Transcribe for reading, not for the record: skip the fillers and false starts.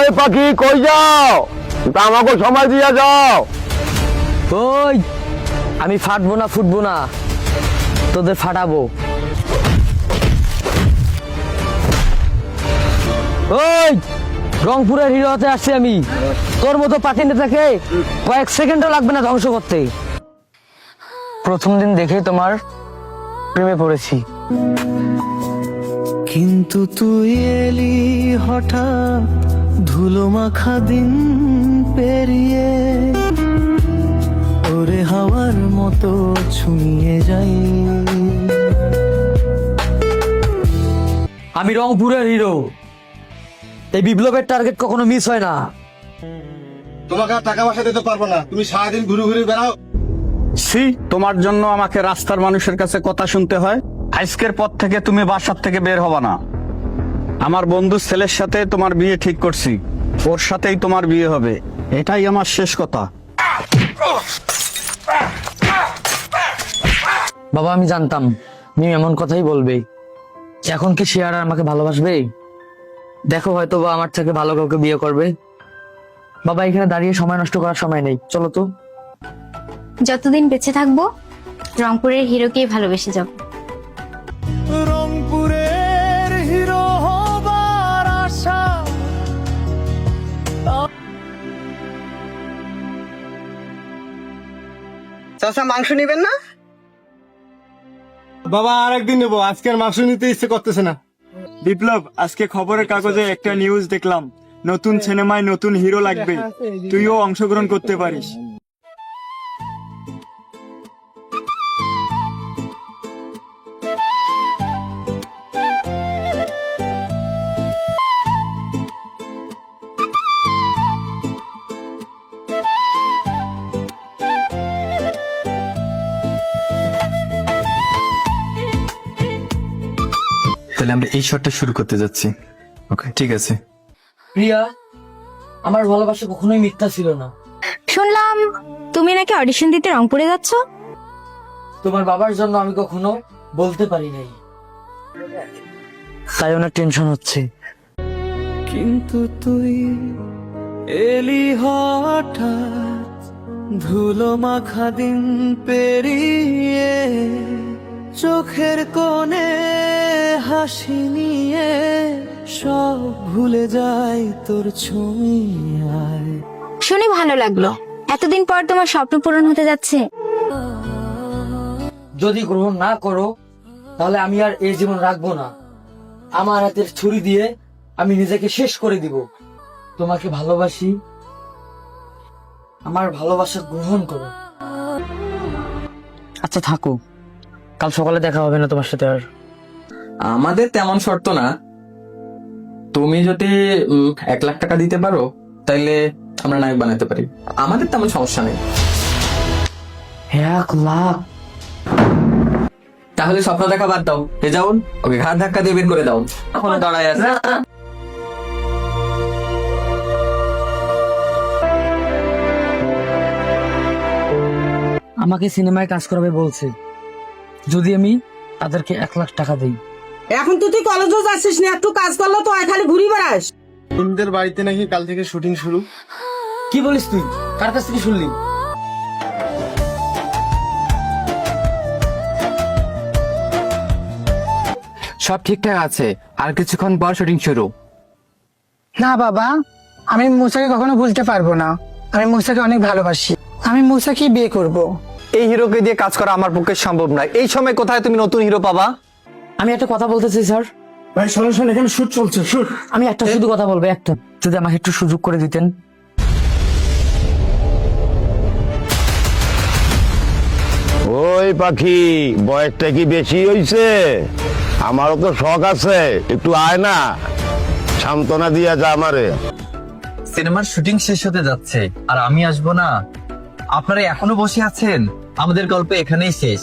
ওই পাখি কই যাও? তা আমাকে সময় দিয়ে যাও। ওই আমি ফাটবো না ফুটবো না, তোদের ফাটাবো। ওই রংপুরের হিরো হতে আসছি আমি, তোর মতো পাতি নেতাকে কয়েক সেকেন্ডও লাগবে না ধ্বংস করতে। প্রথম দিন দেখে তোমার প্রেমে পড়েছি, কিন্তু তুই এলি হঠাৎ ধুলো মাখা দিন পেরিয়ে, ওরে হাওয়ার মতো ছুঁয়ে যাই। আমি রংপুরের হিরো, এই বিপ্লবের টার্গেট কখনো মিস হয় না। তোমাকে আর টাকা পয়সা দিতে পারবো না, তুমি সারাদিন ঘুরে ঘুরে বেড়াও। তোমার জন্য আমাকে রাস্তার মানুষের কাছে কথা শুনতে হয়। আজকের পর থেকে তুমি বাসার থেকে বের হবা না। আমার বন্ধু ছেলের সাথে তোমার বিয়ে ঠিক করছি, ওর সাথেই তোমার বিয়ে হবে, এটাই আমার শেষ কথা। বাবা আমি জানতাম তুমি এমন কথাই বলবে। এখন কি সে আর আমাকে ভালোবাসবে? দেখো হয়তো বা আমার থেকে ভালো কাউকে বিয়ে করবে। বাবা এখানে দাঁড়িয়ে সময় নষ্ট করার সময় নেই, চলো তো। যতদিন বেঁচে থাকবো রংপুরের হিরোকেই ভালোবেসে যাব। রংপুরের হিরো হবার আশা। চাচা মাংস নিবেন না? বাবা আর একদিন নেবো, আজকে আর মাংস নিতে ইচ্ছে করতেছে না। বিপ্লব, আজকে খবরের কাগজে একটা নিউজ দেখলাম, নতুন সিনেমায় নতুন হিরো লাগবে, তুইও অংশগ্রহণ করতে পারিস। তাহলে আমরা এই শটটা শুরু করতে যাচ্ছি। ওকে ঠিক আছে। প্রিয়া, আমার ভালোবাসা কখনোই মিথ্যা ছিল না। শুনলাম তুমি নাকি অডিশন দিতে রংপুরে যাচ্ছ। তোমার বাবার জন্য আমি কখনো বলতে পারি নাই, তাই অনেক টেনশন হচ্ছে। কিন্তু তুই এলি হঠাৎ ধুলো মাখা দিন পেরিয়ে, চোখের কোণে হাসি নিয়ে সব ভুলে যাই তোর ছুঁয়ায়। শুনে ভালো লাগলো, এতদিন পর তোমার স্বপ্ন পূরণ হতে যাচ্ছে। যদি গ্রহণ না করো তাহলে আমি আর এই জীবন রাখবো না। আমার হাতের ছুরি দিয়ে আমি নিজেকে শেষ করে দিব। তোমাকে ভালোবাসি, আমার ভালোবাসা গ্রহণ করো। আচ্ছা থাকো, কাল সকালে দেখা হবে না তোমার সাথে আর। আমাদের তেমন শর্ত না, তুমি যদি 1 লাখ টাকা দিতে পারো তাইলে আমরা নায়ক বানাতে পারি, আমাদের তেমন সমস্যা নেই। 1 লাখ? তাহলে স্বপ্ন দেখা বাদ দাও, যাউন ওকে ঘাট ধাক্কা দিয়ে বের করে দাও। এখন দাঁড়ায় আছে। আমাকে সিনেমায় কাজ করাবে বলছে, যদি আমি তাদেরকে 1 লাখ টাকা দিই। এখন তো তুই কলেজও যাচ্ছিস না, একটু কাজ করলে তো খালি ঘুরি বেড়াস। তোমাদের বাড়িতে নাকি কাল থেকে শুটিং শুরু। কি বলিস তুই? কার কাছ থেকে শুনলি? সব ঠিকঠাক আছে, আর কিছুক্ষণ পর শুটিং শুরু। না বাবা, আমি মুসাকে কখনো ভুলতে পারবো না। আমি মুসাকে অনেক ভালোবাসি, আমি মুসাকে বিয়ে করব। এই হিরোকে দিয়ে কাজ করা আমার পক্ষে সম্ভব নয়। এই সময় কোথায় তুমি নতুন হিরো পাবা? আমি একটা কথা বলতেছি স্যার। ভাই শোনো শোনো, এখানে শুট চলছে, শুট। আমি একটা শুধু কথা বলবো, একটা, যদি আমাকে একটু সুযোগ করে দিতেন। ওই পাখি, বয়সটা কি বেশি হইছে? আমারও তো শখ আছে, একটু আয় না, সান্ত্বনা দিয়া যা আমারে। সিনেমার শুটিং শেষ হতে যাচ্ছে আর আমি আসবো না? আপনারা এখনো বসে আছেন? আমাদের গল্প এখানেই শেষ।